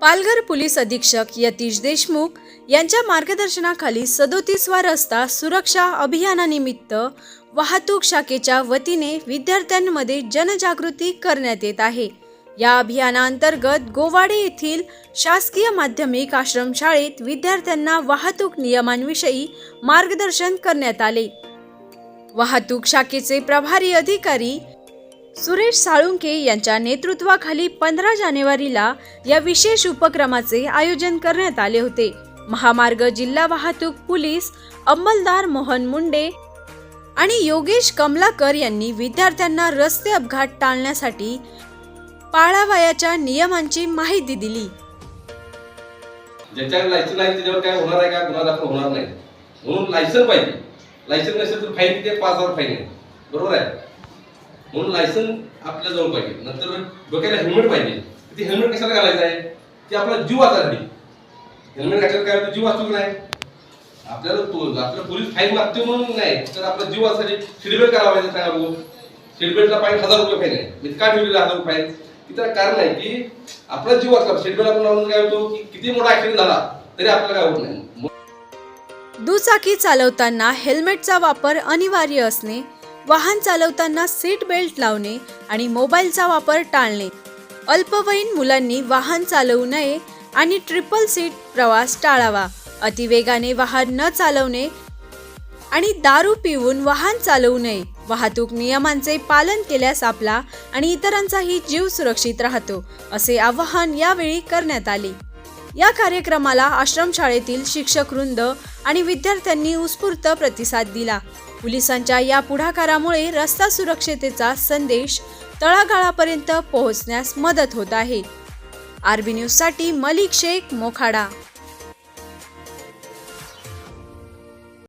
Palghar police अधीक्षक यतीश देशमुख यांच्या मार्गदर्शनाखाली 37वा रस्ता सुरक्षा अभियानानिमित्त वाहतूक शाखेच्या वतीने विद्यार्थ्यांमध्ये जनजागृती करण्यात येत आहे। या अभियानांतर्गत गोवाडे येथील शासकीय माध्यमिक आश्रमशाळेत विद्यार्थ्यांना वाहतूक नियमांविषयी मार्गदर्शन करण्यात आले। वाहतूक शाखेचे प्रभारी अधिकारी सुरेश साळुंके यांच्या नेतृत्वाखाली 15 जानेवारीला या विशेष उपक्रमाचे आयोजन करण्यात आले होते। महामार्ग जिल्हा वाहतूक पोलीस अंमलदार मोहन मुंडे आणि योगेश कमलाकर यांनी विद्यार्थ्यांना रस्ते अपघात टाळण्यासाठी पाळावयाच्या नियमांची माहिती दिली। ज्याच्याकडे लायसन आहे त्याच्यावर काय होणार आहे का गुन्हा दाखल होणार नाही, म्हणून लायसन पाहिजे। लायसन नसेल तर फाईन किती 5,000 फाईन आहे, बरोबर आहे। म्हणून लायसन आपल्या जवळ पाहिजे। नंतर डोक्याला हेल्मेट पाहिजे। ते हेल्मेट कशाला घालायचं आहे की आपला जीव वाचण्यासाठी। हेल्मेट घातल्यावर काय होतं, जीव वाचतो नाही। आपल्याला पोलीस फाईन मागतो म्हणून नाही, तर आपला जीव वाचण्यासाठी सीट बेल्ट करावा लागेल। सांगा बघू, सीट बेल्टला फाईन 1000 रुपये फाईन आहे। मी का ठेवलेला 1000 रुपये फाईन? तिथं कारण आहे की आपला जीव वाचला। सीट बेल्ट आपण लावून काय होतो की किती मोठा ऍक्सिडेंट झाला तरी आपल्याला काय होत नाही। दुचाकी चालवताना हेल्मेटचा वापर अनिवार्य असणे, वाहन चालवताना सीट बेल्ट लावणे आणि मोबाईलचा वापर टाळणे, अल्पवयीन मुलांनी वाहन चालवू नये आणि ट्रिपल सीट प्रवास टाळावा, अतिवेगाने वाहन न चालवणे आणि दारू पिऊन वाहन चालवू नये। वाहतूक नियमांचे पालन केल्यास आपला आणि इतरांचाही जीव सुरक्षित राहतो, असे आवाहन यावेळी करण्यात आले। या कार्यक्रमाला आश्रमशाळेतील शिक्षकवृंद आणि विद्यार्थ्यांनी उत्स्फूर्त प्रतिसाद दिला। पोलिसांच्या या पुढाकारामुळे रस्ता सुरक्षिततेचा संदेश तळागाळापर्यंत पोहोचण्यास मदत होत आहे। आरबी न्यूज साठी मलिक शेख, मोखाडा।